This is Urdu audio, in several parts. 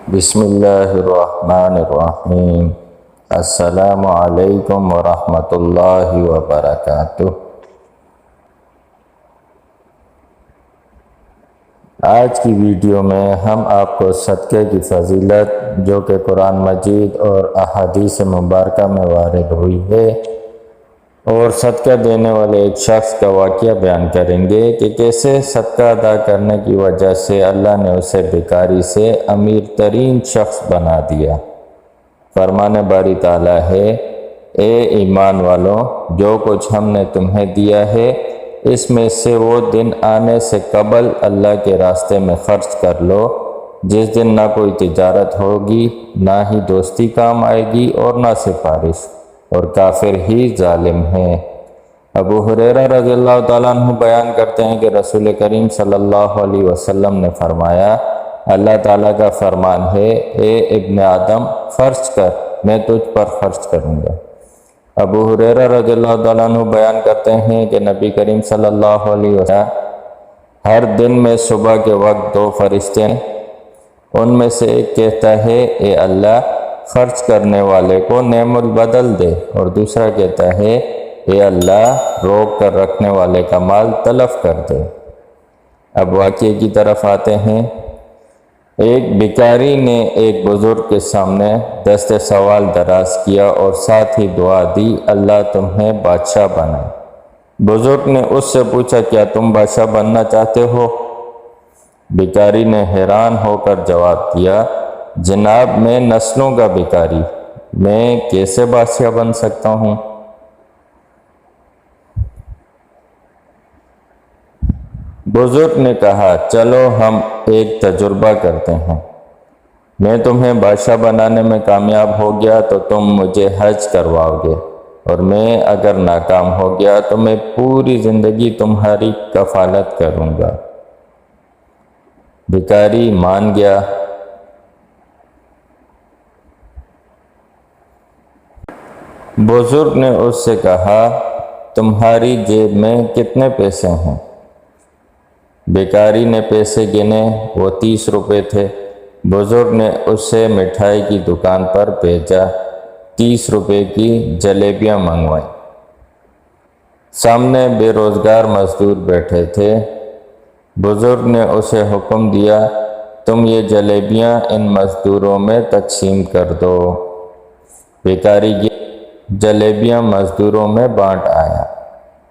بسم اللہ الرحمن الرحیم۔ السلام علیکم ورحمۃ اللہ وبرکاتہ۔ آج کی ویڈیو میں ہم آپ کو صدقے کی فضیلت جو کہ قرآن مجید اور احادیث مبارکہ میں وارد ہوئی ہے اور صدقہ دینے والے ایک شخص کا واقعہ بیان کریں گے کہ کیسے صدقہ ادا کرنے کی وجہ سے اللہ نے اسے بیکاری سے امیر ترین شخص بنا دیا۔ فرمان باری تعالیٰ ہے، اے ایمان والوں، جو کچھ ہم نے تمہیں دیا ہے اس میں سے وہ دن آنے سے قبل اللہ کے راستے میں خرچ کر لو جس دن نہ کوئی تجارت ہوگی، نہ ہی دوستی کام آئے گی اور نہ سفارش، اور کافر ہی ظالم ہیں۔ ابو ہریرہ رضی اللہ تعالیٰ عنہ بیان کرتے ہیں کہ رسول کریم صلی اللہ علیہ وسلم نے فرمایا، اللہ تعالیٰ کا فرمان ہے، اے ابن آدم خرچ کر، میں تجھ پر خرچ کروں گا۔ ابو ہریرہ رضی اللہ تعالیٰ عنہ بیان کرتے ہیں کہ نبی کریم صلی اللہ علیہ وسلم ہر دن میں صبح کے وقت دو فرشتے ہیں، ان میں سے ایک کہتا ہے، اے اللہ خرچ کرنے والے کو نعم البدل دے، اور دوسرا کہتا ہے، اے اللہ روک کر رکھنے والے کا مال تلف کر دے۔ اب واقعے کی طرف آتے ہیں۔ ایک بھکاری نے ایک بزرگ کے سامنے دست سوال دراز کیا اور ساتھ ہی دعا دی، اللہ تمہیں بادشاہ بنائے۔ بزرگ نے اس سے پوچھا، کیا تم بادشاہ بننا چاہتے ہو؟ بھکاری نے حیران ہو کر جواب دیا، جناب میں نسلوں کا بھکاری، میں کیسے بادشاہ بن سکتا ہوں؟ بزرگ نے کہا، چلو ہم ایک تجربہ کرتے ہیں، میں تمہیں بادشاہ بنانے میں کامیاب ہو گیا تو تم مجھے حج کرواؤ گے، اور میں اگر ناکام ہو گیا تو میں پوری زندگی تمہاری کفالت کروں گا۔ بھکاری مان گیا۔ بزرگ نے اس سے کہا، تمہاری جیب میں کتنے پیسے ہیں؟ بھکاری نے پیسے گنے، وہ 30 روپے تھے۔ بزرگ نے اسے مٹھائی کی دکان پر بھیجا، 30 روپے کی جلیبیاں منگوائیں۔ سامنے بے روزگار مزدور بیٹھے تھے۔ بزرگ نے اسے حکم دیا، تم یہ جلیبیاں ان مزدوروں میں تقسیم کر دو۔ بھکاری جلیبیاں مزدوروں میں بانٹ آیا۔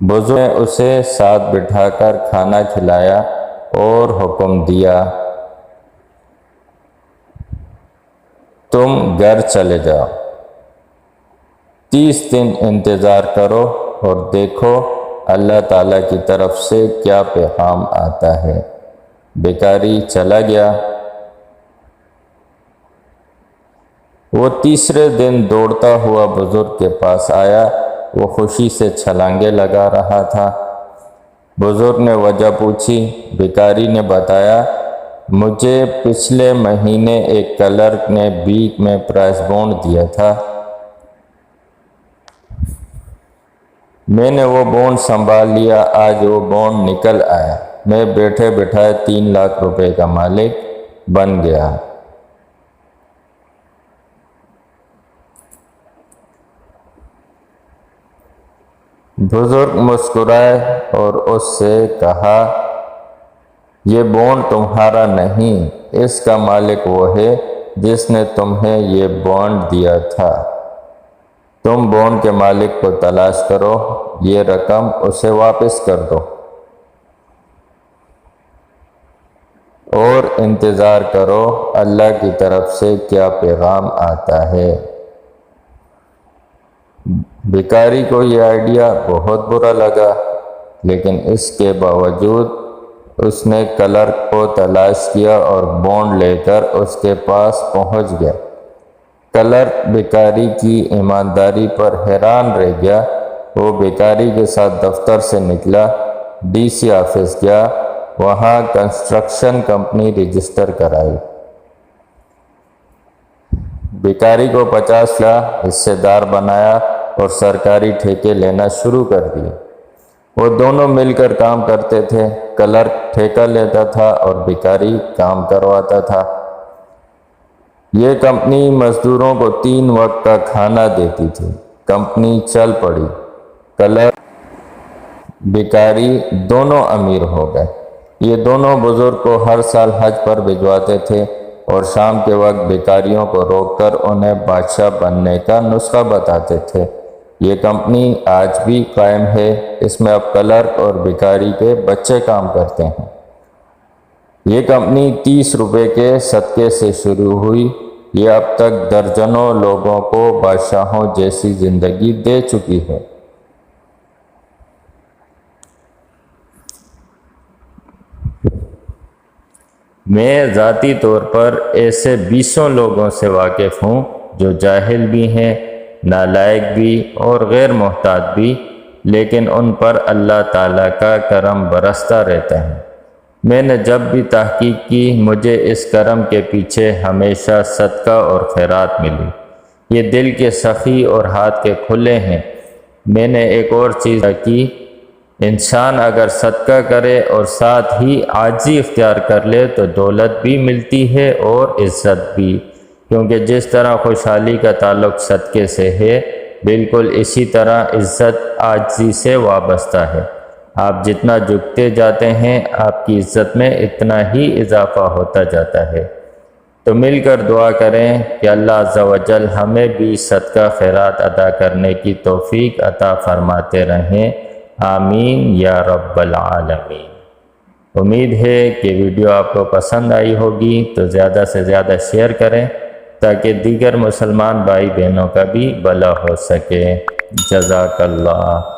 بزرگ نے اسے ساتھ بٹھا کر کھانا کھلایا اور حکم دیا، تم گھر چلے جاؤ، 30 دن انتظار کرو اور دیکھو اللہ تعالیٰ کی طرف سے کیا پیغام آتا ہے۔ بھکاری چلا گیا۔ وہ تیسرے دن دوڑتا ہوا بزرگ کے پاس آیا، وہ خوشی سے چھلانگیں لگا رہا تھا۔ بزرگ نے وجہ پوچھی۔ بھکاری نے بتایا، مجھے پچھلے مہینے ایک کلرک نے بھیک میں پرائز بونڈ دیا تھا، میں نے وہ بونڈ سنبھال لیا، آج وہ بونڈ نکل آیا، میں بیٹھے بٹھائے 3 لاکھ روپے کا مالک بن گیا۔ بزرگ مسکرائے اور اس سے کہا، یہ بونڈ تمہارا نہیں، اس کا مالک وہ ہے جس نے تمہیں یہ بونڈ دیا تھا، تم بونڈ کے مالک کو تلاش کرو، یہ رقم اسے واپس کر دو اور انتظار کرو اللہ کی طرف سے کیا پیغام آتا ہے۔ بھکاری کو یہ آئیڈیا بہت برا لگا، لیکن اس کے باوجود اس نے کلرک کو تلاش کیا اور بونڈ لے کر اس کے پاس پہنچ گیا۔ کلرک بھکاری کی ایمانداری پر حیران رہ گیا۔ وہ بھکاری کے ساتھ دفتر سے نکلا، ڈی سی آفس گیا، وہاں کنسٹرکشن کمپنی رجسٹر کرائی۔ بھکاری کو 50 لاکھ حصے دار بنایا اور سرکاری ٹھیکے لینا شروع کر دیے۔ وہ دونوں مل کر کام کرتے تھے، کلرک ٹھیکہ لیتا تھا اور بھکاری کام کرواتا تھا۔ یہ کمپنی مزدوروں کو 3 وقت کا کھانا دیتی تھی۔ کمپنی چل پڑی، کلر بیکاری دونوں امیر ہو گئے۔ یہ دونوں بزرگ کو ہر سال حج پر بھجواتے تھے اور شام کے وقت بیکاریوں کو روک کر انہیں بادشاہ بننے کا نسخہ بتاتے تھے۔ یہ کمپنی آج بھی قائم ہے۔ اس میں اب کلرک اور بیکاری کے بچے کام کرتے ہیں۔ یہ کمپنی 30 روپے کے صدقے سے شروع ہوئی۔ یہ اب تک درجنوں لوگوں کو بادشاہوں جیسی زندگی دے چکی ہے۔ میں ذاتی طور پر ایسے 20 لوگوں سے واقف ہوں جو جاہل بھی ہیں، نالائق بھی اور غیر محتاط بھی، لیکن ان پر اللہ تعالیٰ کا کرم برستا رہتا ہے۔ میں نے جب بھی تحقیق کی، مجھے اس کرم کے پیچھے ہمیشہ صدقہ اور خیرات ملی۔ یہ دل کے سخی اور ہاتھ کے کھلے ہیں۔ میں نے ایک اور چیز کی، انسان اگر صدقہ کرے اور ساتھ ہی عاجزی اختیار کر لے تو دولت بھی ملتی ہے اور عزت بھی، کیونکہ جس طرح خوشحالی کا تعلق صدقے سے ہے، بالکل اسی طرح عزت عاجزی سے وابستہ ہے۔ آپ جتنا جھکتے جاتے ہیں، آپ کی عزت میں اتنا ہی اضافہ ہوتا جاتا ہے۔ تو مل کر دعا کریں کہ اللہ عز و جل ہمیں بھی صدقہ خیرات ادا کرنے کی توفیق عطا فرماتے رہیں، آمین یا رب العالمین۔ امید ہے کہ ویڈیو آپ کو پسند آئی ہوگی، تو زیادہ سے زیادہ شیئر کریں تاکہ دیگر مسلمان بھائی بہنوں کا بھی بھلا ہو سکے۔ جزاک اللہ۔